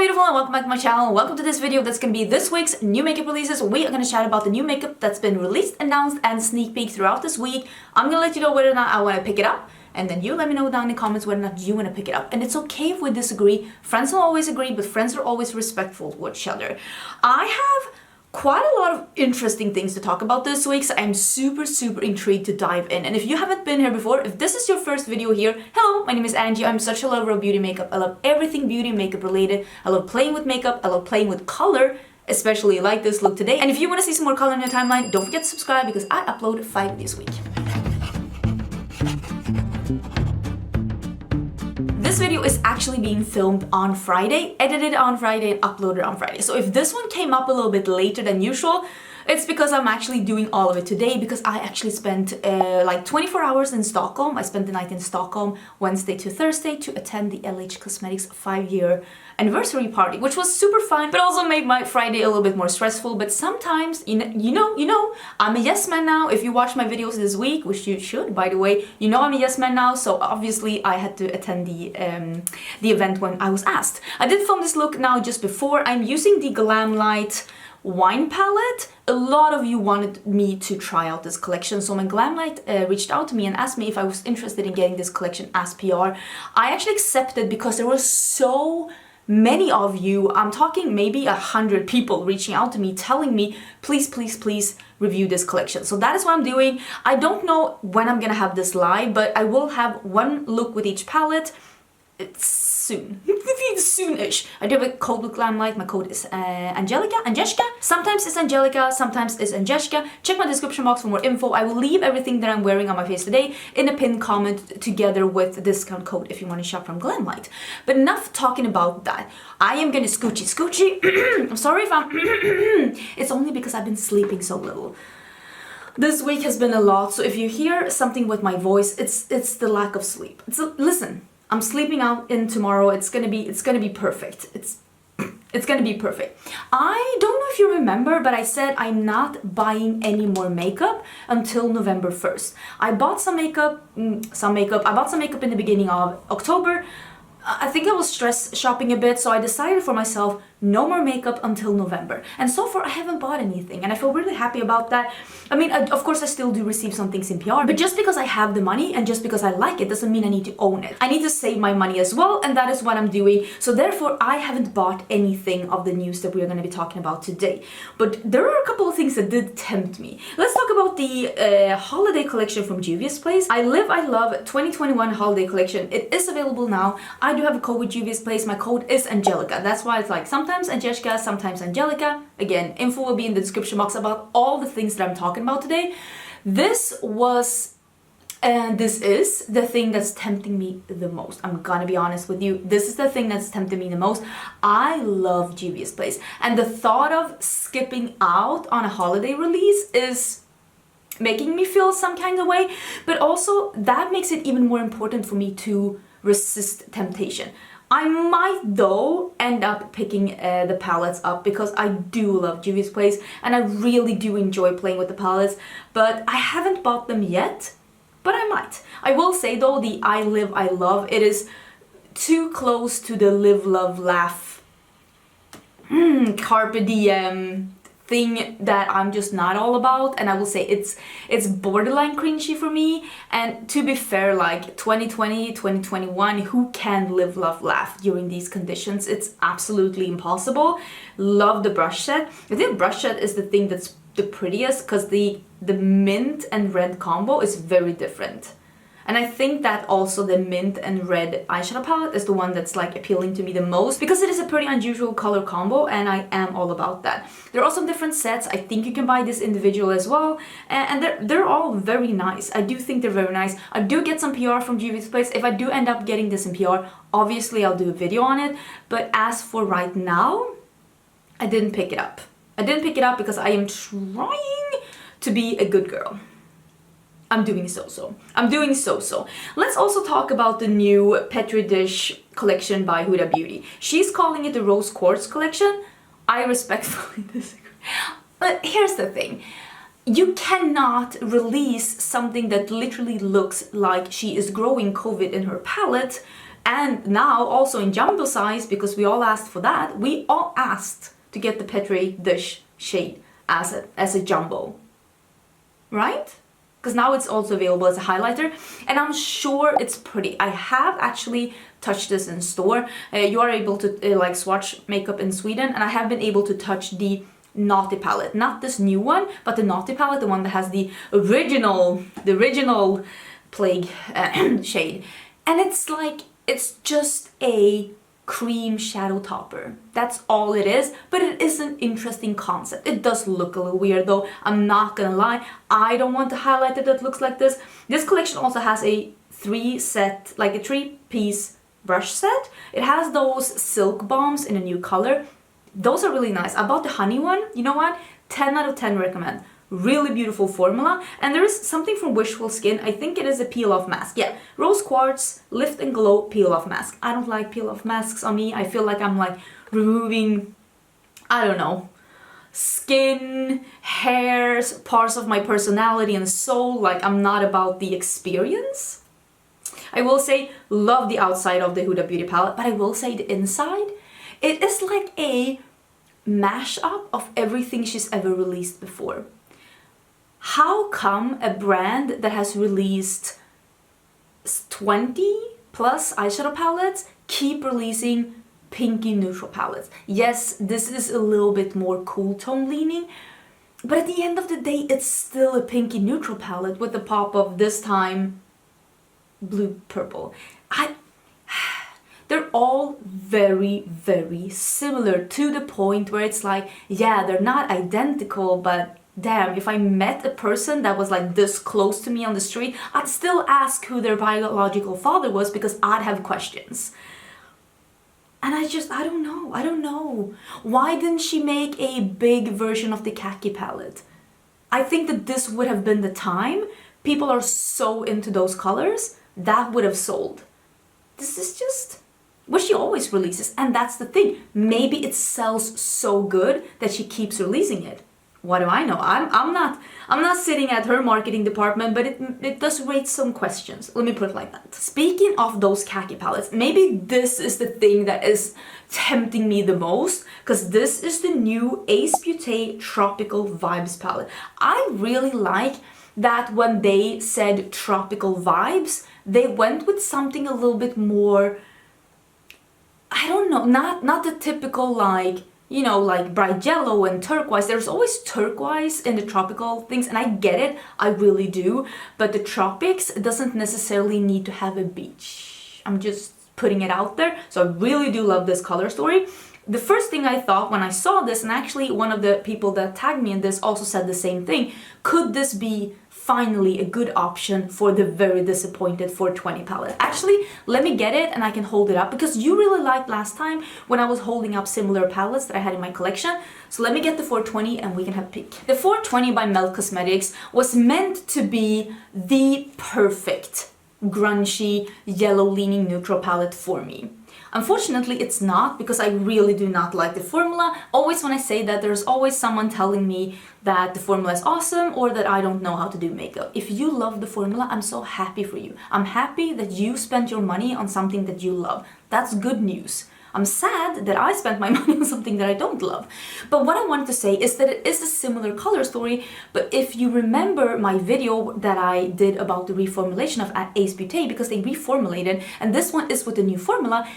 beautiful and welcome back to my channel. Welcome to this video that's gonna be this week's new makeup releases. We are gonna chat about the new makeup that's been released, announced and sneak peek throughout this week. I'm gonna let you know whether or not I want to pick it up, and then you let me know down in the comments whether or not you want to pick it up. And it's okay if we disagree. Friends will always agree, but friends are always respectful to each other. I have quite a lot of interesting things to talk about this week, so I'm super intrigued to dive in. And if you haven't been here before, if this is your first video here, hello, my name is Angie. I'm such a lover of beauty makeup. I love everything beauty makeup related. I love playing with makeup. I love playing with color, especially like this look today. And if you want to see some more color in your timeline, don't forget to subscribe because I upload 5 this week. This video is actually being filmed on Friday, edited on Friday, and uploaded on Friday. So if this one came up a little bit later than usual, it's because I'm actually doing all of it today because I actually spent like 24 hours in Stockholm. I spent the night in Stockholm Wednesday to Thursday to attend the Eldridge Cosmetics 5-year anniversary party, which was super fun, but also made my Friday a little bit more stressful. But sometimes, you know, I'm a yes man now. If you watch my videos this week, which you should, by the way, you know I'm a yes man now. So obviously I had to attend the event when I was asked. I did film this look now just before. I'm using the Glamlight wine palette. A lot of you wanted me to try out this collection, so when Glamlight reached out to me and asked me if I was interested in getting this collection as PR, I actually accepted because there were so many of you, I'm talking maybe 100 people reaching out to me telling me please review this collection. So that is what I'm doing. I don't know when I'm gonna have this live, but I will have one look with each palette. It's soon. Soon-ish. I do have a code with Glamlight. My code is Angelica. Sometimes it's Angelica, sometimes it's Angelica. Check my description box for more info. I will leave everything that I'm wearing on my face today in a pinned comment together with the discount code if you want to shop from Glamlight. But enough talking about that. I am gonna scoochie. I'm sorry if I'm it's only because I've been sleeping so little. This week has been a lot, so if you hear something with my voice, it's the lack of sleep. Listen, I'm sleeping out in tomorrow. It's gonna be perfect. It's gonna be perfect. I don't know if you remember, but I said I'm not buying any more makeup until November 1st. I bought some makeup. I bought some makeup in the beginning of October. I think I was stress shopping a bit, so I decided for myself, no more makeup until November. And so far, I haven't bought anything, and I feel really happy about that. I mean, of course, I still do receive some things in PR, but just because I have the money and just because I like it doesn't mean I need to own it. I need to save my money as well, and that is what I'm doing. So therefore, I haven't bought anything of the news that we're going to be talking about today. But there are a couple of things that did tempt me. Let's talk about the holiday collection from Juvia's Place. I Love 2021 holiday collection. It is available now. I do have a code with Juvia's Place. My code is Angelica. That's why it's like sometimes Angelica, sometimes Angelica. Again, info will be in the description box about all the things that I'm talking about today. This is the thing that's tempting me the most. I'm gonna be honest with you. This is the thing that's tempting me the most. I love Juvia's Place, and the thought of skipping out on a holiday release is making me feel some kind of way, but also that makes it even more important for me to resist temptation. I might though end up picking the palettes up because I do love Juvia's Place and I really do enjoy playing with the palettes, but I haven't bought them yet, but I might. I will say though, the I Live, I Love, it is too close to the Live, Love, Laugh, Carpe Diem thing that I'm just not all about, and I will say it's borderline cringy for me. And to be fair, like 2020, 2021, who can live, love, laugh during these conditions? It's absolutely impossible. Love the brush set. I think brush set is the thing that's the prettiest because the mint and red combo is very different. And I think that also the mint and red eyeshadow palette is the one that's like appealing to me the most because it is a pretty unusual color combo and I am all about that. There are also different sets. I think you can buy this individual as well, and they're all very nice. I do think they're very nice. I do get some PR from Juvia's Place. If I do end up getting this in PR, obviously I'll do a video on it, but as for right now, I didn't pick it up. I didn't pick it up because I am trying to be a good girl. I'm doing so-so. Let's also talk about the new Petri dish collection by Huda Beauty. She's calling it the Rose Quartz collection. I respectfully disagree. But here's the thing. You cannot release something that literally looks like she is growing COVID in her palette And now also in jumbo size, because we all asked for that, we all asked to get the PETRI Dish shade as a jumbo, right? Because now it's also available as a highlighter, and I'm sure it's pretty. I have actually touched this in store. You are able to like swatch makeup in Sweden, and I have been able to touch the Naughty palette, not this new one, but the Naughty palette, the one that has the original Plague shade. And it's like, it's just a cream shadow topper. That's all it is, but it is an interesting concept. It does look a little weird though, I'm not gonna lie. I don't want a highlighter that looks like this. This collection also has a three-piece brush set. It has those silk bombs in a new color. Those are really nice. I bought the honey one. You know what? 10 out of 10 recommend. Really beautiful formula. And there is something from Wishful Skin. I think it is a peel-off mask. Yeah, Rose Quartz Lift and Glow peel-off mask. I don't like peel-off masks on me. I feel like I'm like removing, I don't know, skin, hairs, parts of my personality and soul. Like, I'm not about the experience. I will say, love the outside of the Huda Beauty palette, but I will say the inside, it is like a mashup of everything she's ever released before. How come a brand that has released 20 plus eyeshadow palettes keep releasing pinky neutral palettes? Yes, this is a little bit more cool tone leaning, but at the end of the day, it's still a pinky neutral palette with the pop of, this time, blue purple. They're all very, very similar, to the point where it's like, yeah, they're not identical, but damn, if I met a person that was like this close to me on the street, I'd still ask who their biological father was because I'd have questions. And I don't know. Why didn't she make a big version of the khaki palette? I think that this would have been the time. People are so into those colors, that would have sold. This is just what she always releases, and that's the thing. Maybe it sells so good that she keeps releasing it. What do I know? I'm not sitting at her marketing department, but it does raise some questions. Let me put it like that. Speaking of those khaki palettes, maybe this is the thing that is tempting me the most, because this is the new Ace Beauty Tropical Vibes palette. I really like that when they said tropical vibes, they went with something a little bit more, I don't know, not the typical like, you know, like bright yellow and turquoise. There's always turquoise in the tropical things, and I get it, I really do, but the tropics doesn't necessarily need to have a beach. I'm just putting it out there. So I really do love this color story. The first thing I thought when I saw this, and actually one of the people that tagged me in this also said the same thing, could this be finally a good option for the very disappointed 420 palette? Actually, let me get it and I can hold it up, because you really liked last time when I was holding up similar palettes that I had in my collection. So let me get the 420 and we can have a peek. The 420 by Nomad Cosmetics was meant to be the perfect grungy, yellow leaning neutral palette for me. Unfortunately, it's not, because I really do not like the formula. Always when I say that, there's always someone telling me that the formula is awesome or that I don't know how to do makeup. If you love the formula, I'm so happy for you. I'm happy that you spent your money on something that you love. That's good news. I'm sad that I spent my money on something that I don't love. But what I wanted to say is that it is a similar color story, but if you remember my video that I did about the reformulation of Ace Beauty, because they reformulated, and this one is with the new formula,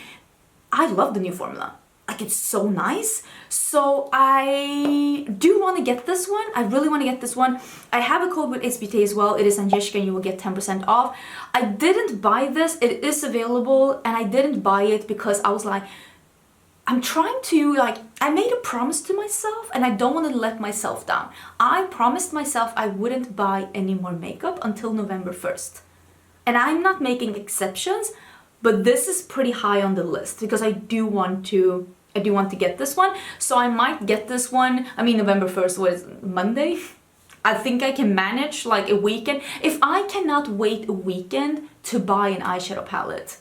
I love the new formula. Like, it's so nice. So I do want to get this one. I really want to get this one. I have a code with Ace Beauty as well. It is Angelica and you will get 10% off. I didn't buy this. It is available, and I didn't buy it because I was like, I'm trying to, like, I made a promise to myself and I don't want to let myself down. I promised myself I wouldn't buy any more makeup until November 1st. And I'm not making exceptions, but this is pretty high on the list because I do want to get this one. So I might get this one. I mean, November 1st was Monday. I think I can manage like a weekend. If I cannot wait a weekend to buy an eyeshadow palette,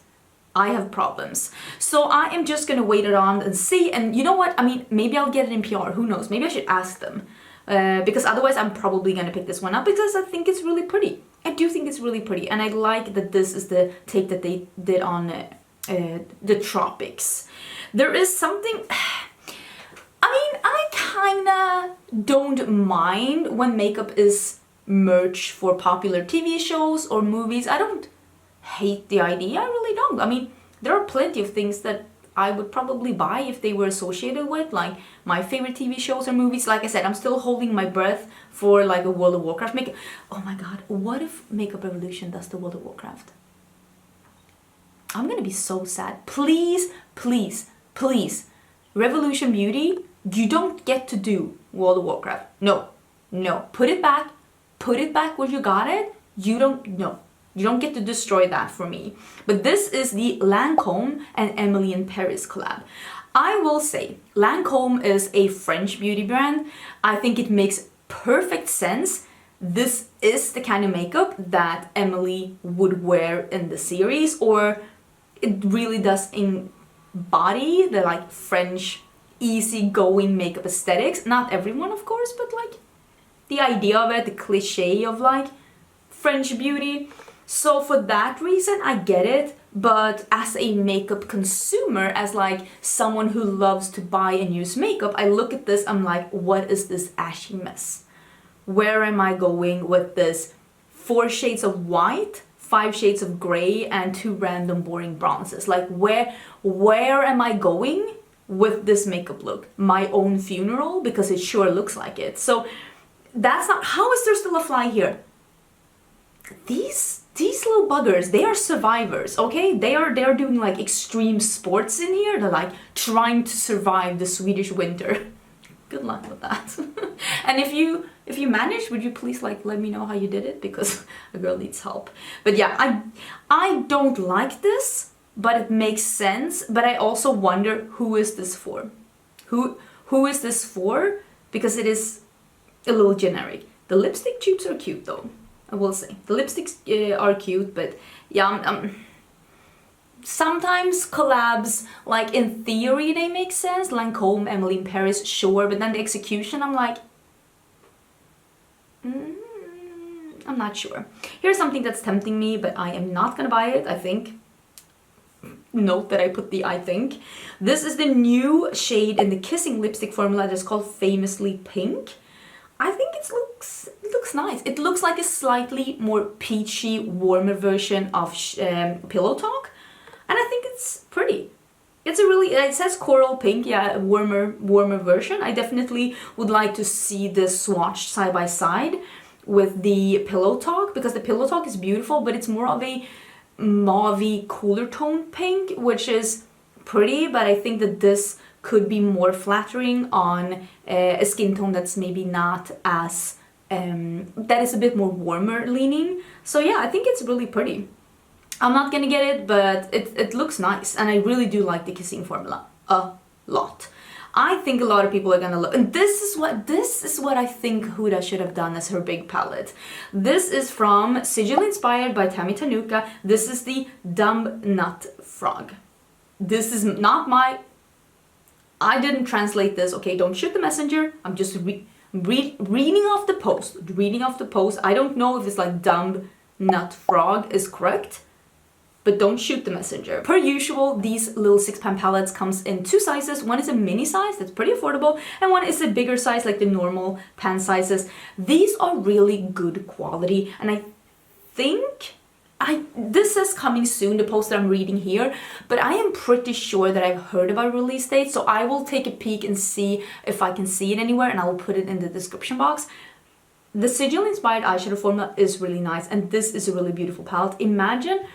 I have problems. So I am just gonna wait around and see. And you know what? I mean, maybe I'll get it in PR. Who knows? Maybe I should ask them. Because otherwise I'm probably gonna pick this one up because I think it's really pretty. I do think it's really pretty, and I like that this is the take that they did on the tropics. There is something, I mean, I kinda don't mind when makeup is merch for popular TV shows or movies. I don't hate the idea, I really don't. I mean, there are plenty of things that I would probably buy if they were associated with like my favorite TV shows or movies. Like I said, I'm still holding my breath for like a World of Warcraft makeup. Oh my god, what if Makeup Revolution does the World of Warcraft? I'm gonna be so sad. Please, please, please, Revolution Beauty, you don't get to do World of Warcraft. No, no, put it back where you got it. You don't get to destroy that for me. But this is the Lancome and Emily in Paris collab. I will say, Lancome is a French beauty brand. I think it makes perfect sense. This is the kind of makeup that Emily would wear in the series, or it really does embody the like French easygoing makeup aesthetics. Not everyone, of course, but like the idea of it, the cliche of like French beauty. So for that reason, I get it, but as a makeup consumer, as like someone who loves to buy and use makeup, I look at this, I'm like, what is this ashy mess? Where am I going with this 4 shades of white, 5 shades of gray, and 2 random boring bronzes? Like where am I going with this makeup look? My own funeral? Because it sure looks like it. So that's not, how is there still a fly here? These little buggers, they are survivors, okay? They are doing like extreme sports in here. They're like trying to survive the Swedish winter. Good luck with that. And if you managed, would you please like let me know how you did it, because a girl needs help. But yeah, I don't like this, but it makes sense. But I also wonder, who is this for? Who is this for? Because it is a little generic. The lipstick tubes are cute though, I will say. The lipsticks are cute, but yeah, sometimes collabs, like in theory they make sense. Lancome, Emily in Paris, sure, but then the execution, I'm like, I'm not sure. Here's something that's tempting me, but I am not gonna buy it, I think. Note that I put the I think. This is the new shade in the Kissing lipstick formula that's called Famously Pink. I think it looks nice. It looks like a slightly more peachy, warmer version of Pillow Talk, and I think it's pretty. It's a really, it says coral pink, yeah, a warmer version. I definitely would like to see this swatched side by side with the Pillow Talk, because the Pillow Talk is beautiful, but it's more of a mauvey, cooler tone pink, which is pretty, but I think that this could be more flattering on a skin tone that's maybe not as, that is a bit more warmer leaning. So yeah, I think it's really pretty. I'm not gonna get it, but it looks nice, and I really do like the Kissing formula a lot. I think a lot of people are gonna look, and this is what I think Huda should have done as her big palette. This is from Sigil, inspired by Tammy Tanuka. This is the Dumb Nut Frog. This is not my, I didn't translate this, okay? Don't shoot the messenger. I'm just reading off the post. I don't know if it's like Dumb Nut Frog is correct, but don't shoot the messenger. Per usual, these little 6-pan palettes comes in 2 sizes. One is a mini size, that's pretty affordable, and one is a bigger size, like the normal pan sizes. These are really good quality, and I think, this says coming soon, the post that I'm reading here, but I am pretty sure that I've heard about release date, so I will take a peek and see if I can see it anywhere, and I will put it in the description box. The Sigil inspired eyeshadow formula is really nice, and this is a really beautiful palette. Imagine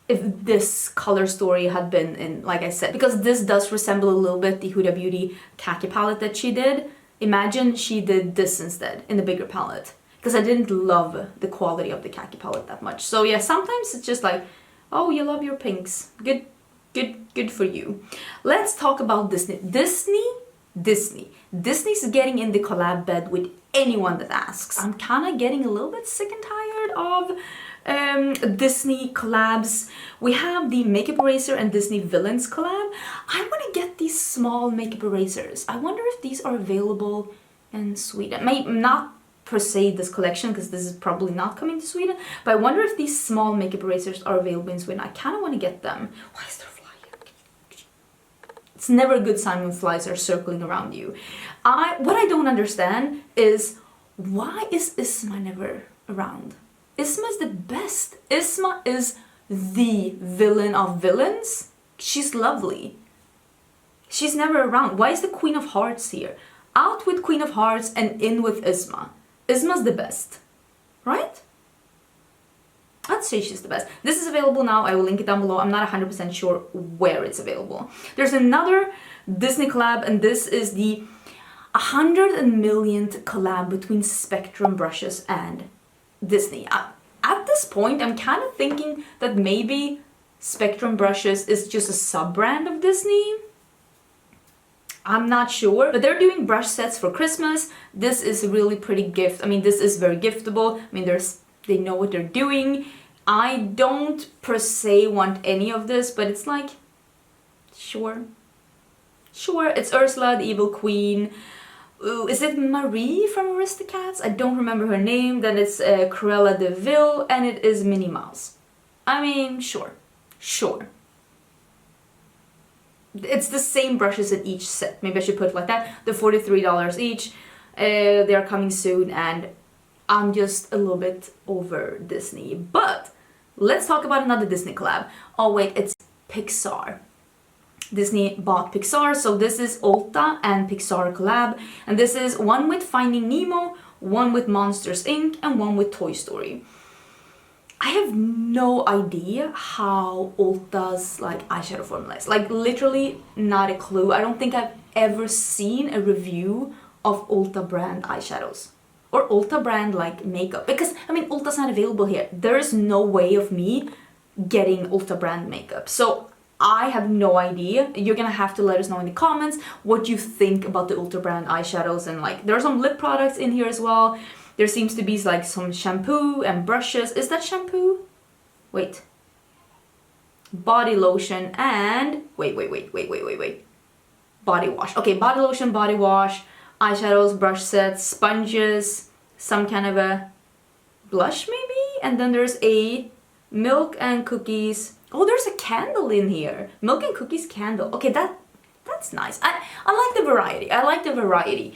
if this color story had been in, like I said, because this does resemble a little bit the Huda Beauty khaki palette that she did. Imagine she did this instead in the bigger palette, because I didn't love the quality of the khaki palette that much. So yeah, sometimes it's just like, oh, you love your pinks. Good for you. Let's talk about Disney. Disney's getting in the collab bed with anyone that asks. I'm kind of getting a little bit sick and tired of Disney collabs. We have the makeup eraser and Disney villains collab. I want to get these small makeup erasers. I wonder if these are available in Sweden. Maybe not per se this collection because this is probably not coming to Sweden, but I wonder if these small makeup erasers are available in Sweden. I kind of want to get them. Why is there a fly here? It's never a good sign when flies are circling around you. What I don't understand is, why is Isma never around? Isma is the best. Isma is the villain of villains. She's lovely. She's never around. Why is the Queen of Hearts here? Out with Queen of Hearts and in with Isma. Isma's the best, right? I'd say she's the best. This is available now. I will link it down below. I'm not 100% sure where it's available. There's another Disney collab, and this is the 100 millionth collab between Spectrum brushes and Disney. At this point, I'm kind of thinking that maybe Spectrum brushes is just a sub-brand of Disney. I'm not sure, but they're doing brush sets for Christmas. This is a really pretty gift. I mean, this is very giftable. I mean, they know what they're doing. I don't per se want any of this, but it's like, sure. Sure, it's Ursula, the evil queen. Ooh, is it Marie from Aristocats? I don't remember her name. Then it's Cruella de Vil, and it is Minnie Mouse. I mean, sure. Sure. It's the same brushes in each set. Maybe I should put it like that. They're $43 each. They are coming soon, and I'm just a little bit over Disney. But let's talk about another Disney collab. Oh wait, it's Pixar. Disney bought Pixar, so this is Ulta and Pixar collab, and this is one with Finding Nemo, one with Monsters Inc., and one with Toy Story. I have no idea how Ulta's like eyeshadow formula is. Like literally not a clue. I don't think I've ever seen a review of Ulta brand eyeshadows or Ulta brand like makeup, because I mean Ulta's not available here. There is no way of me getting Ulta brand makeup. So I have no idea. You're gonna have to let us know in the comments what you think about the Ulta brand eyeshadows, and like there are some lip products in here as well. There seems to be like some shampoo and brushes. Is that shampoo? Wait. Body lotion and wait. Body wash. Okay, body lotion, body wash, eyeshadows, brush sets, sponges, some kind of a blush maybe, and then there's a milk and cookies. Oh, there's a candle in here. Milk and cookies candle. Okay, that's nice. I like the variety. I like the variety.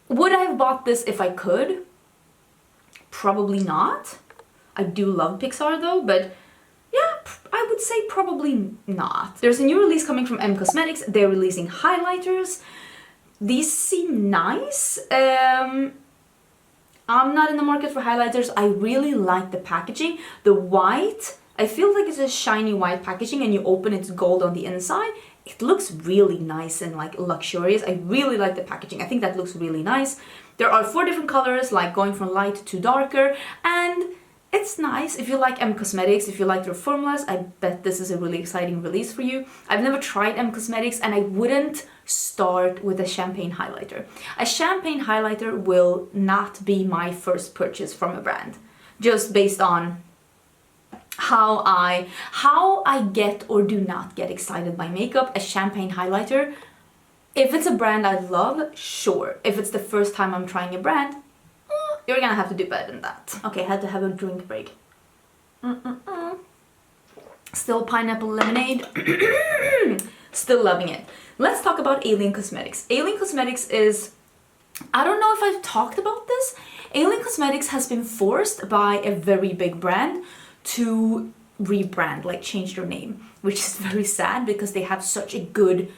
Would I have bought this if I could? Probably not. I do love Pixar though, but yeah, I would say probably not. There's a new release coming from M Cosmetics. They're releasing highlighters. These seem nice. I'm not in the market for highlighters. I really like the packaging. The white, I feel like it's a shiny white packaging, and you open it's gold on the inside. It looks really nice and like luxurious. I really like the packaging. I think that looks really nice. There are 4 different colors, like going from light to darker, and it's nice. If you like M Cosmetics, if you like their formulas, I bet this is a really exciting release for you. I've never tried M Cosmetics, and I wouldn't start with a champagne highlighter. A champagne highlighter will not be my first purchase from a brand, just based on how I get or do not get excited by makeup. A champagne highlighter, if it's a brand I love, sure. If it's the first time I'm trying a brand, you're gonna have to do better than that. Okay, I had to have a drink break. Still pineapple lemonade. Still loving it. Let's talk about Alien Cosmetics. Alien Cosmetics is, I don't know if I've talked about this. Alien Cosmetics has been forced by a very big brand to rebrand, like change their name, which is very sad because they have such a good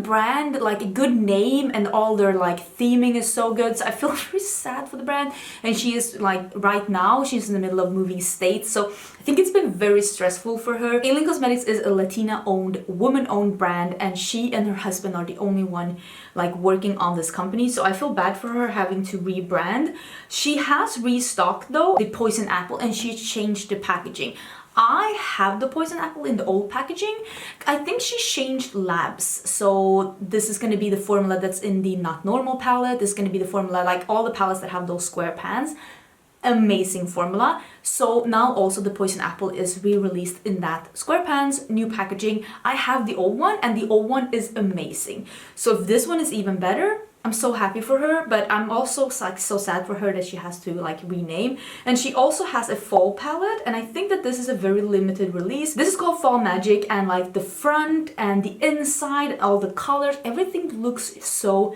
brand, like a good name, and all their like theming is so good. So I feel very sad for the brand, and she is like right now she's in the middle of moving states, so I think it's been very stressful for her. Alien Cosmetics is a Latina owned, woman owned brand, and she and her husband are the only one like working on this company, so I feel bad for her having to rebrand. She has restocked though the Poison Apple, and she changed the packaging. I have the Poison Apple in the old packaging. I think she changed labs. So this is going to be the formula that's in the Not Normal palette. This is going to be the formula, like all the palettes that have those square pans. Amazing formula. So now also the Poison Apple is re-released in that square pans, new packaging. I have the old one, and the old one is amazing. So if this one is even better, I'm so happy for her, but I'm also like so sad for her that she has to like rename. And she also has a fall palette, and I think that this is a very limited release. This is called Fall Magic, and like the front and the inside, all the colors, everything looks so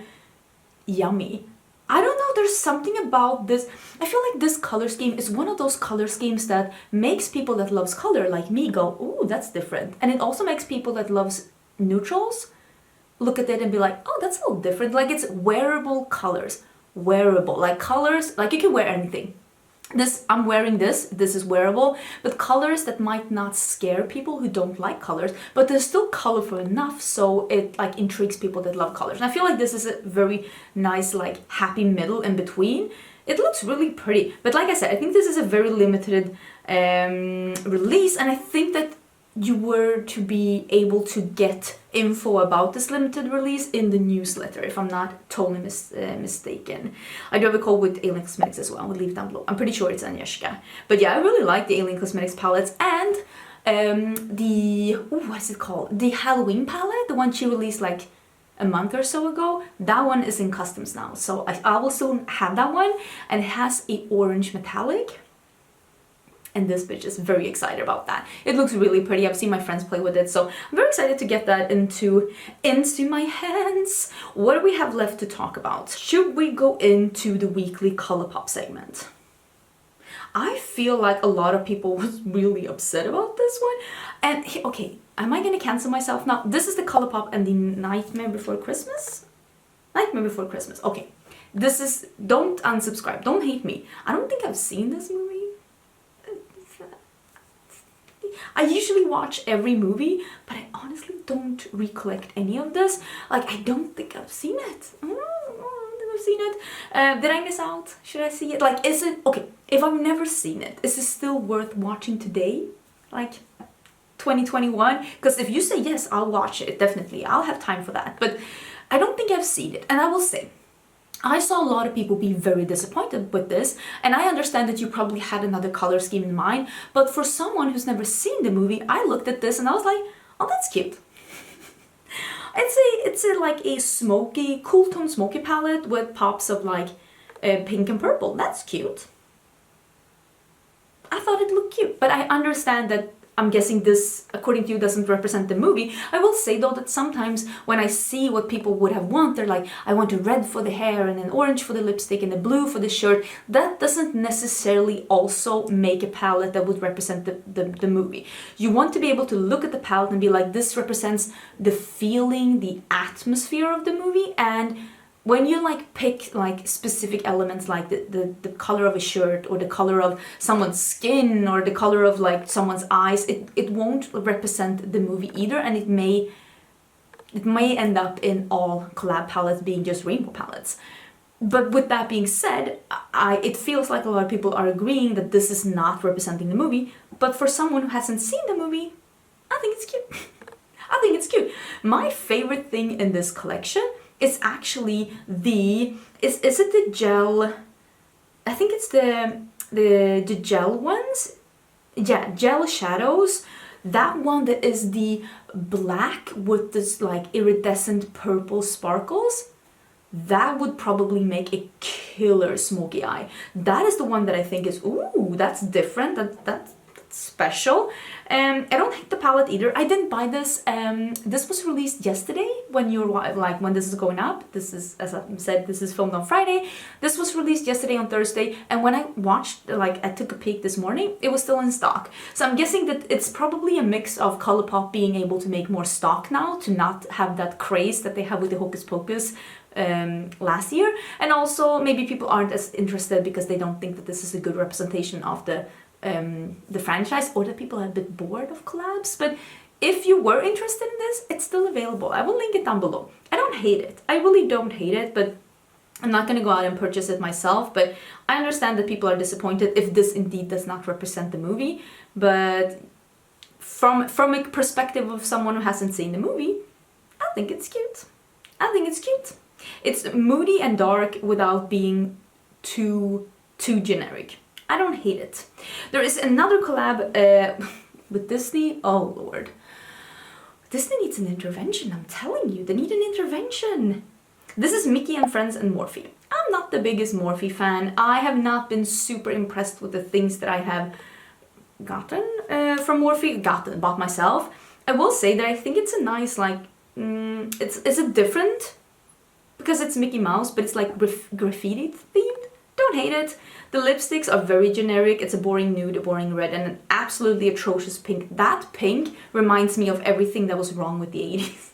yummy. I don't know, there's something about this. I feel like this color scheme is one of those color schemes that makes people that loves color like me go, ooh, that's different. And it also makes people that loves neutrals look at it and be like, oh, that's a little different. Like, it's wearable colors. Wearable, like colors, like you can wear anything. This, I'm wearing this is wearable, but colors that might not scare people who don't like colors, but they're still colorful enough so it like intrigues people that love colors. And I feel like this is a very nice, like happy middle in between. It looks really pretty, but like I said, I think this is a very limited release, and I think that you were to be able to get info about this limited release in the newsletter, if I'm not totally mistaken. I do have a call with Alien Cosmetics as well. I'll leave it down below. I'm pretty sure it's Angelica. But yeah, I really like the Alien Cosmetics palettes, and what is it called? The Halloween palette, the one she released like a month or so ago. That one is in customs now, so I will soon have that one, and it has a orange metallic. And this bitch is very excited about that. It looks really pretty. I've seen my friends play with it, so I'm very excited to get that into my hands. What do we have left to talk about? Should we go into the weekly Colourpop segment? I feel like a lot of people was really upset about this one. And okay, am I gonna cancel myself now? This is the Colourpop and the Nightmare Before Christmas? Nightmare Before Christmas, okay. This is, don't unsubscribe, don't hate me. I don't think I've seen this movie. I usually watch every movie, but I honestly don't recollect any of this. Like, I don't think I've seen it. I don't think I've seen it. Did I miss out? Should I see it? Like, is it... Okay, if I've never seen it, is it still worth watching today? Like, 2021? Because if you say yes, I'll watch it, definitely. I'll have time for that. But I don't think I've seen it. And I will say, I saw a lot of people be very disappointed with this, and I understand that you probably had another color scheme in mind, but for someone who's never seen the movie, I looked at this and I was like, oh, that's cute. It's like a smoky, cool tone smoky palette with pops of like pink and purple. That's cute. I thought it looked cute, but I understand that I'm guessing this, according to you, doesn't represent the movie. I will say though that sometimes when I see what people would have wanted, they're like, I want a red for the hair and an orange for the lipstick and a blue for the shirt. That doesn't necessarily also make a palette that would represent the movie. You want to be able to look at the palette and be like, this represents the feeling, the atmosphere of the movie. And when you like pick like specific elements like the color of a shirt or the color of someone's skin or the color of like someone's eyes, it won't represent the movie either, and it may end up in all collab palettes being just rainbow palettes. But with that being said, it feels like a lot of people are agreeing that this is not representing the movie, but for someone who hasn't seen the movie, I think it's cute. I think it's cute. My favorite thing in this collection is actually is it the gel? I think it's the gel ones. Yeah, gel shadows. That one that is the black with this like iridescent purple sparkles. That would probably make a killer smoky eye. That is the one that I think is, ooh, that's different. That's special. I don't hate the palette either. I didn't buy this. This was released yesterday when when this is going up. This is, as I said, this is filmed on Friday. This was released yesterday on Thursday, and when I watched, like I took a peek this morning, it was still in stock. So I'm guessing that it's probably a mix of Colourpop being able to make more stock now to not have that craze that they have with the Hocus Pocus last year, and also maybe people aren't as interested because they don't think that this is a good representation of the franchise, or that people are a bit bored of collabs. But if you were interested in this, it's still available. I will link it down below. I don't hate it. I really don't hate it, but I'm not gonna go out and purchase it myself. But I understand that people are disappointed if this indeed does not represent the movie. But from a perspective of someone who hasn't seen the movie, I think it's cute. I think it's cute. It's moody and dark without being too generic. I don't hate it. There is another collab with Disney. Oh Lord. Disney needs an intervention, I'm telling you. They need an intervention. This is Mickey and Friends and Morphe. I'm not the biggest Morphe fan. I have not been super impressed with the things that I have gotten from Morphe, bought myself. I will say that I think it's a nice, like, it's a different, because it's Mickey Mouse, but it's like graffiti themed. Don't hate it. The lipsticks are very generic. It's a boring nude, a boring red, and an absolutely atrocious pink. That pink reminds me of everything that was wrong with the 80s.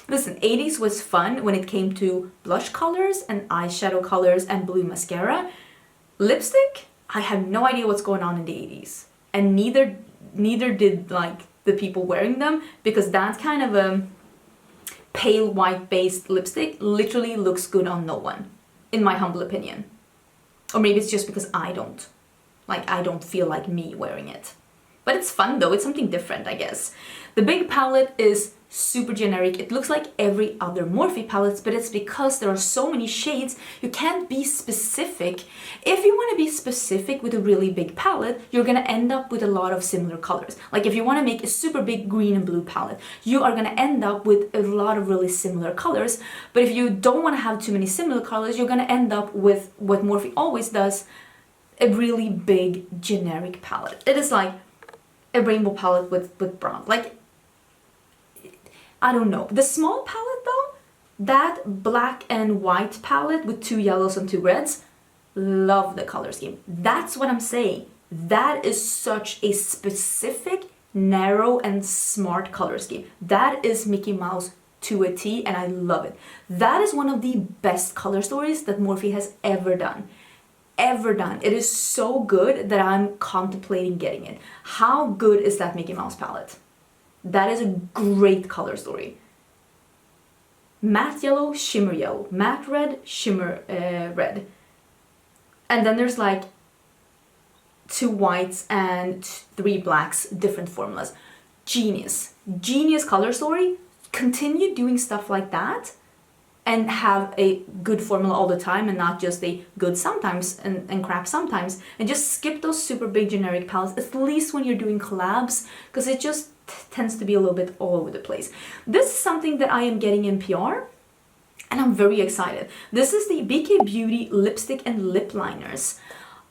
Listen, 80s was fun when it came to blush colors and eyeshadow colors and blue mascara. Lipstick, I have no idea what's going on in the 80s. And neither did like the people wearing them, because that kind of a pale white based lipstick literally looks good on no one, in my humble opinion. Or maybe it's just because I don't feel like me wearing it. But it's fun though, it's something different, I guess. The big palette is super generic. It looks like every other Morphe palettes, but it's because there are so many shades, you can't be specific. If you want to be specific with a really big palette, you're gonna end up with a lot of similar colors. Like if you want to make a super big green and blue palette, you are gonna end up with a lot of really similar colors. But if you don't want to have too many similar colors, you're gonna end up with what Morphe always does, a really big generic palette. It is like a rainbow palette with brown. Like, I don't know. The small palette though, that black and white palette with 2 yellows and 2 reds, love the color scheme. That's what I'm saying. That is such a specific, narrow and smart color scheme. That is Mickey Mouse to a T, and I love it. That is one of the best color stories that Morphe has ever done. It is so good that I'm contemplating getting it. How good is that Mickey Mouse palette? That is a great color story. Matte yellow, shimmer yellow, matte red, shimmer red. And then there's like 2 whites and 3 blacks, different formulas. Genius color story. Continue doing stuff like that and have a good formula all the time, and not just a good sometimes and crap sometimes. And just skip those super big generic palettes, at least when you're doing collabs, because it just tends to be a little bit all over the place. This is something that I am getting in PR, and I'm very excited. This is the BK Beauty lipstick and lip liners.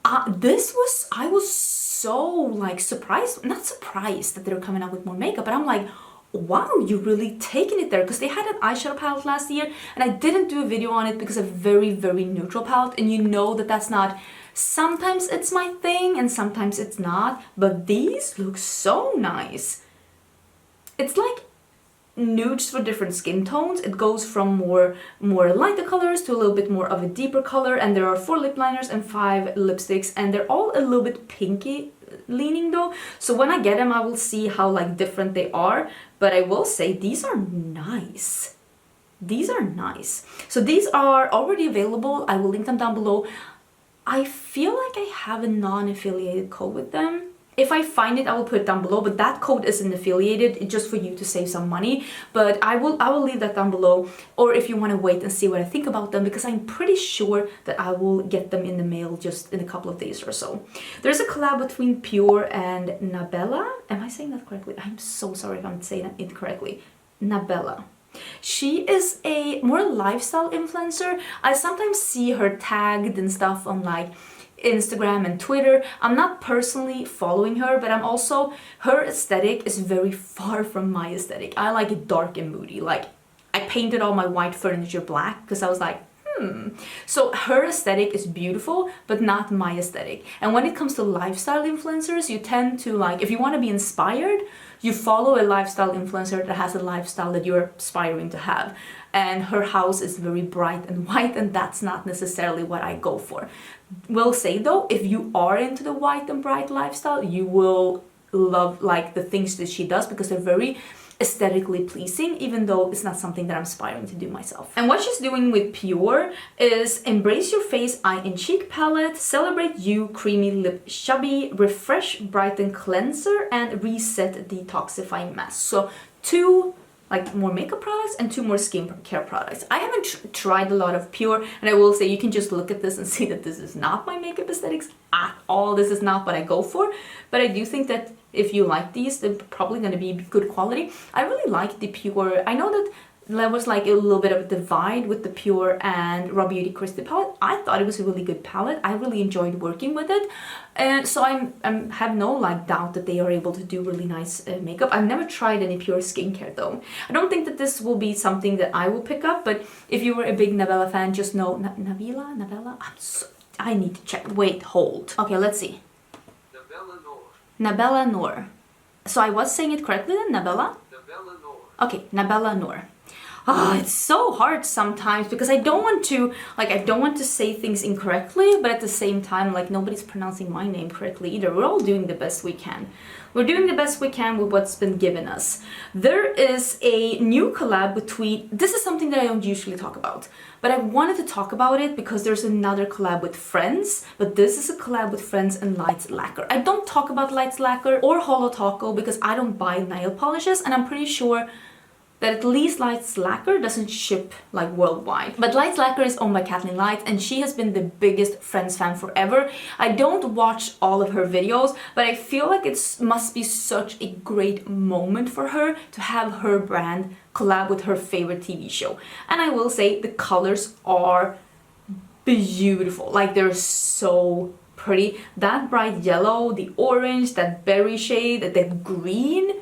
I was so like surprised, not surprised that they're coming out with more makeup, but I'm like, wow, you're really taking it there, because they had an eyeshadow palette last year and I didn't do a video on it because of very, very neutral palette, and you know that that's not, sometimes it's my thing and sometimes it's not, but these look so nice. It's like nudes for different skin tones. It goes from more lighter colors to a little bit more of a deeper color, and there are 4 lip liners and 5 lipsticks, and they're all a little bit pinky leaning though, so when I get them I will see how like different they are. But I will say these are nice. So these are already available. I will link them down below. I feel like I have a non-affiliated code with them. If I find it, I will put it down below, but that code isn't affiliated, just for you to save some money. But I will leave that down below, or if you want to wait and see what I think about them, because I'm pretty sure that I will get them in the mail just in a couple of days or so. There's a collab between Pure and Nabela. Am I saying that correctly? I'm so sorry if I'm saying that incorrectly. Nabela. She is a more lifestyle influencer. I sometimes see her tagged and stuff on like Instagram and Twitter. I'm not personally following her, but I'm also, her aesthetic is very far from my aesthetic. I like it dark and moody. Like, I painted all my white furniture black because I was like, So her aesthetic is beautiful, but not my aesthetic. And when it comes to lifestyle influencers, you tend to like, if you want to be inspired, you follow a lifestyle influencer that has a lifestyle that you're aspiring to have. And her house is very bright and white, and that's not necessarily what I go for. Will say though, if you are into the white and bright lifestyle, you will love like the things that she does, because they're very aesthetically pleasing, even though it's not something that I'm aspiring to do myself. And what she's doing with Pure is Embrace Your Face Eye and Cheek Palette, Celebrate You Creamy Lip Chubby, Refresh Brighten Cleanser, and Reset Detoxifying Mask. So 2 like more makeup products and 2 more skincare products. I haven't tried a lot of Pure, and I will say you can just look at this and see that this is not my makeup aesthetics at all. This is not what I go for, but I do think that if you like these, they're probably going to be good quality. I really like the Pure. I know that there was like a little bit of a divide with the Pure and Raw Beauty Crystal palette. I thought it was a really good palette. I really enjoyed working with it. And so I have no like doubt that they are able to do really nice makeup. I've never tried any Pure skincare though. I don't think that this will be something that I will pick up, but if you were a big Nabela fan, just know Nabela? I need to check. Wait, hold. Okay, let's see. Nabela Noor. Nabela Noor. So I was saying it correctly then, Nabela? Nabela Noor. Okay, Nabela Noor. Oh, it's so hard sometimes because I don't want to say things incorrectly, but at the same time, like, nobody's pronouncing my name correctly either. We're all doing the best we can. We're doing the best we can with what's been given us. There is a new collab between, this is something that I don't usually talk about, but I wanted to talk about it because there's another collab with Friends, but this is a collab with Friends and Lights Lacquer. I don't talk about Lights Lacquer or Holo Taco because I don't buy nail polishes, and I'm pretty sure that at least Lights Lacquer doesn't ship like worldwide. But Lights Lacquer is owned by Kathleen Light, and she has been the biggest Friends fan forever. I don't watch all of her videos, but I feel like it must be such a great moment for her to have her brand collab with her favorite TV show. And I will say the colors are beautiful. Like, they're so pretty. That bright yellow, the orange, that berry shade, that green.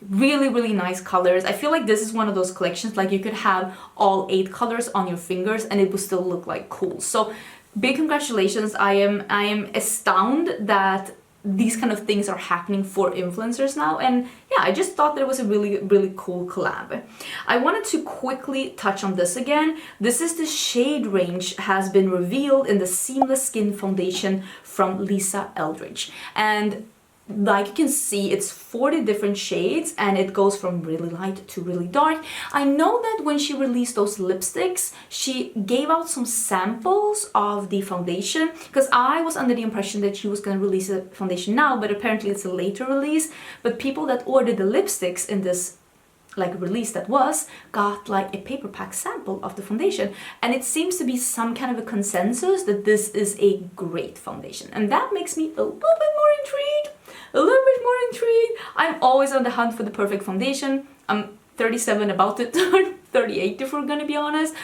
Really nice colors. I feel like this is one of those collections, like, you could have all 8 colors on your fingers and it would still look like cool. So big congratulations. I am astounded that these kind of things are happening for influencers now, and yeah, I just thought that it was a really cool collab. I wanted to quickly touch on this again. This is the shade range has been revealed in the Seamless Skin Foundation from Lisa Eldridge, and like you can see, it's 40 different shades and it goes from really light to really dark. I know that when she released those lipsticks, she gave out some samples of the foundation, because I was under the impression that she was going to release a foundation now, but apparently it's a later release. But people that ordered the lipsticks in this like release that got like a paper pack sample of the foundation, and it seems to be some kind of a consensus that this is a great foundation, and that makes me a little bit more intrigued. I'm always on the hunt for the perfect foundation. I'm 37 about to turn 38 if we're gonna be honest,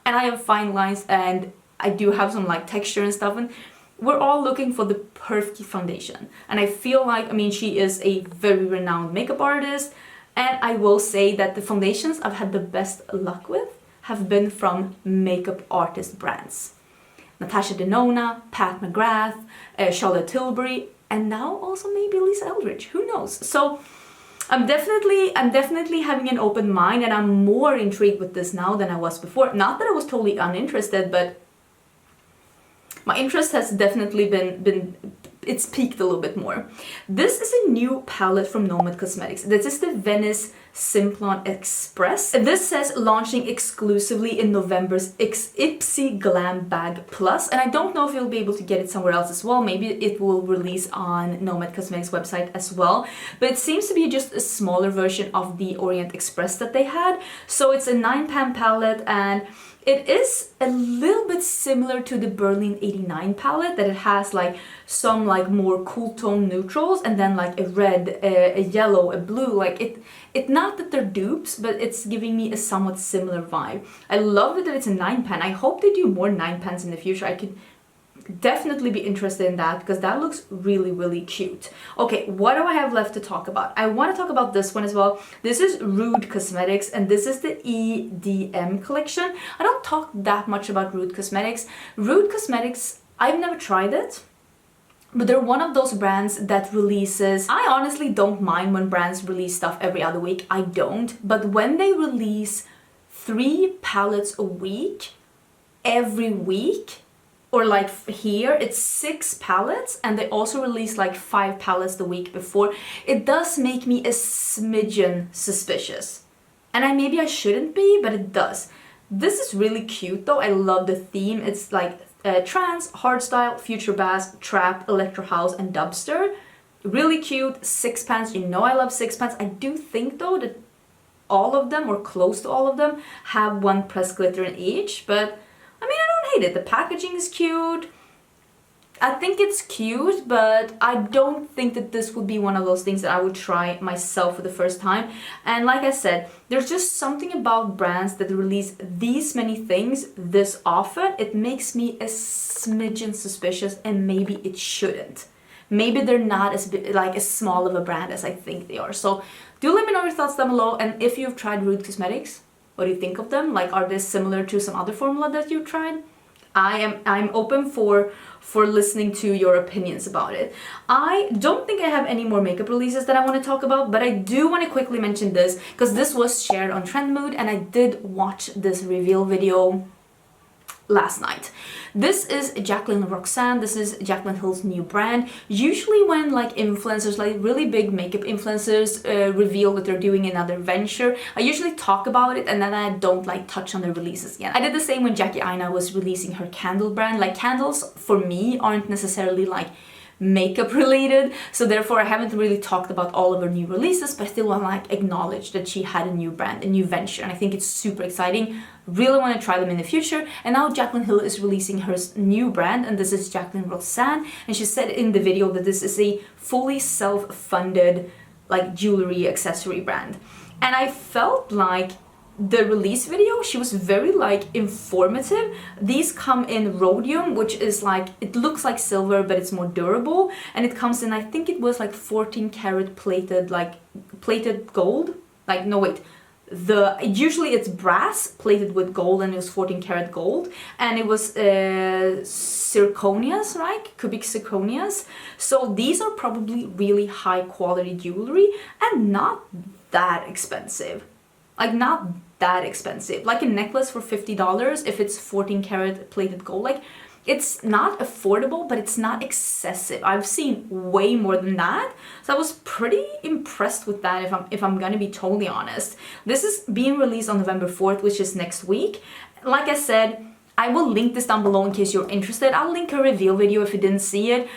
and I have fine lines and I do have some like texture and stuff, and we're all looking for the perfect foundation. And I feel like, I mean, she is a very renowned makeup artist, and I will say that the foundations I've had the best luck with have been from makeup artist brands. Natasha Denona, Pat McGrath, Charlotte Tilbury, and now also maybe Lisa Eldridge, who knows? So I'm definitely having an open mind, and I'm more intrigued with this now than I was before. Not that I was totally uninterested, but my interest has definitely it's peaked a little bit more. This is a new palette from Nomad Cosmetics. This is the Venice Simplon Express. This says launching exclusively in November's Ipsy Glam Bag Plus, and I don't know if you'll be able to get it somewhere else as well. Maybe it will release on Nomad Cosmetics website as well, but it seems to be just a smaller version of the Orient Express that they had. So it's a 9-pan palette, and it is a little bit similar to the Berlin 89 palette, that it has like some like more cool tone neutrals and then like a red, a yellow, a blue. Like it not that they're dupes, but it's giving me a somewhat similar vibe. I love it that it's a 9-pan. I hope they do more 9-pans in the future. I could definitely be interested in that because that looks really cute. Okay, what do I have left to talk about? I want to talk about this one as well. This is Rude Cosmetics, and this is the EDM collection. I don't talk that much about Rude Cosmetics. Rude Cosmetics, I've never tried it, but they're one of those brands that releases, I honestly don't mind when brands release stuff every other week. I don't, but when they release 3 palettes a week, every week, or like here, it's 6 palettes, and they also release like 5 palettes the week before. It does make me a smidgen suspicious. And maybe I shouldn't be, but it does. This is really cute though. I love the theme. It's like trance, hardstyle, future bass, trap, electro house, and dubster. Really cute. 6-pans. You know I love 6-pans. I do think though that all of them, or close to all of them, have 1 pressed glitter in each, but I mean, I don't hate it. The packaging is cute. I think it's cute, but I don't think that this would be one of those things that I would try myself for the first time. And like I said, there's just something about brands that release these many things this often. It makes me a smidgen suspicious, and maybe it shouldn't. Maybe they're not as big, like as small of a brand as I think they are. So do let me know your thoughts down below, and if you've tried Rude Cosmetics, what do you think of them? Like, are they similar to some other formula that you've tried? I'm open for listening to your opinions about it. I don't think I have any more makeup releases that I want to talk about, but I do want to quickly mention this because this was shared on Trend Mood and I did watch this reveal video last night. This is Jaclyn Roxanne. This is Jaclyn Hill's new brand. Usually when like influencers, like really big makeup influencers reveal that they're doing another venture, I usually talk about it and then I don't like touch on the releases again. I did the same when Jackie Aina was releasing her candle brand. Like candles for me aren't necessarily like makeup related, so therefore I haven't really talked about all of her new releases, but I still want to like acknowledge that she had a new brand, a new venture, and I think it's super exciting. Really want to try them in the future. And now Jaclyn Hill is releasing her new brand, and this is Jaclyn Roxanne, and she said in the video that this is a fully self-funded like jewelry accessory brand. And I felt like the release video, she was very like informative. These come in rhodium, which is like, it looks like silver but it's more durable, and it comes in, I think it was like 14 karat plated, like plated gold, like no wait, usually it's brass plated with gold, and it was 14 karat gold, and it was zirconias, right, cubic zirconias. So these are probably really high quality jewelry and not that expensive. Like not that expensive. Like a necklace for $50 if it's 14 karat plated gold. Like it's not affordable, but it's not excessive. I've seen way more than that. So I was pretty impressed with that if I'm gonna be totally honest. This is being released on November 4th, which is next week. Like I said, I will link this down below in case you're interested. I'll link a reveal video if you didn't see it.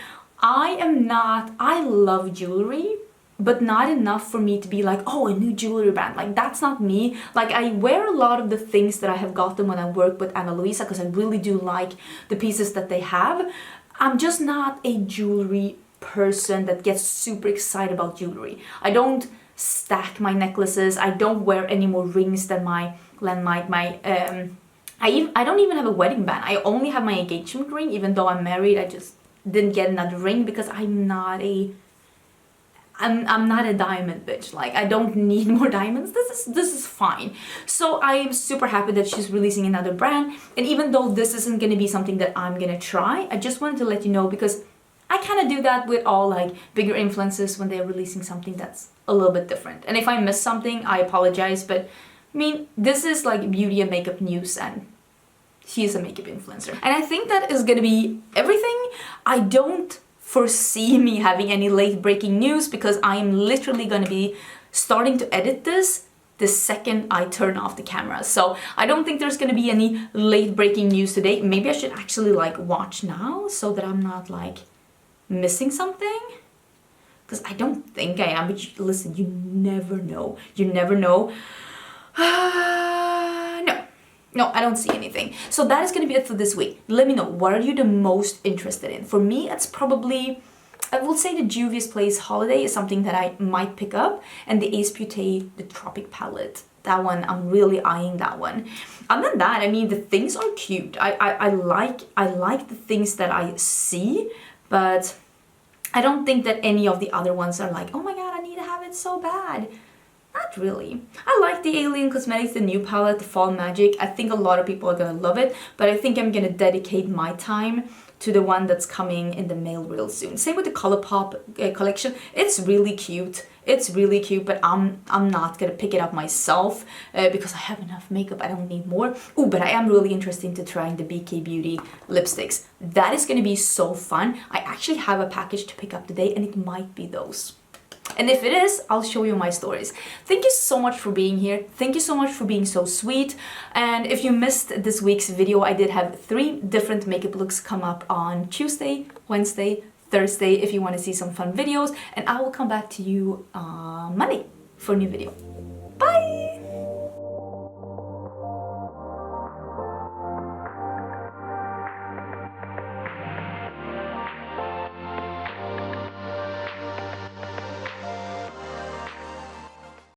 I love jewelry, but not enough for me to be like, oh, a new jewelry brand. Like that's not me. Like I wear a lot of the things that I have gotten when I work with Ana Luisa because I really do like the pieces that they have. I'm just not a jewelry person that gets super excited about jewelry. I don't stack my necklaces. I don't wear any more rings than I don't even have a wedding band. I only have my engagement ring, even though I'm married. I just didn't get another ring because I'm not a diamond bitch. Like I don't need more diamonds. This is fine. So I am super happy that she's releasing another brand, and even though this isn't going to be something that I'm gonna try, I just wanted to let you know because I kind of do that with all like bigger influencers when they're releasing something that's a little bit different. And if I miss something, I apologize, but I mean, this is like beauty and makeup news, and she is a makeup influencer. And I think that is gonna be everything. I don't foresee me having any late breaking news because I am literally going to be starting to edit this the second I turn off the camera. So I don't think there's going to be any late breaking news today. Maybe I should actually like watch now so that I'm not like missing something, because I don't think I am, but listen, you never know. You never know. No, I don't see anything. So that is going to be it for this week. Let me know, what are you the most interested in? For me, it's probably, I will say the Juvia's Place Holiday is something that I might pick up. And the Ace Beauté, the Tropic Palette. That one, I'm really eyeing that one. Other than that, I mean, the things are cute. I like the things that I see, but I don't think that any of the other ones are like, oh my god, I need to have it so bad. Not really. I like the Alien Cosmetics, the new palette, the Fall Magic. I think a lot of people are gonna love it, but I think I'm gonna dedicate my time to the one that's coming in the mail real soon. Same with the Colourpop collection. It's really cute. It's really cute, but I'm not gonna pick it up myself because I have enough makeup. I don't need more. Oh, but I am really interested into trying the BK Beauty lipsticks. That is gonna be so fun. I actually have a package to pick up today, and it might be those. And if it is, I'll show you my stories. Thank you so much for being here. Thank you so much for being so sweet. And if you missed this week's video, I did have 3 different makeup looks come up on Tuesday, Wednesday, Thursday, if you want to see some fun videos. And I will come back to you Monday for a new video.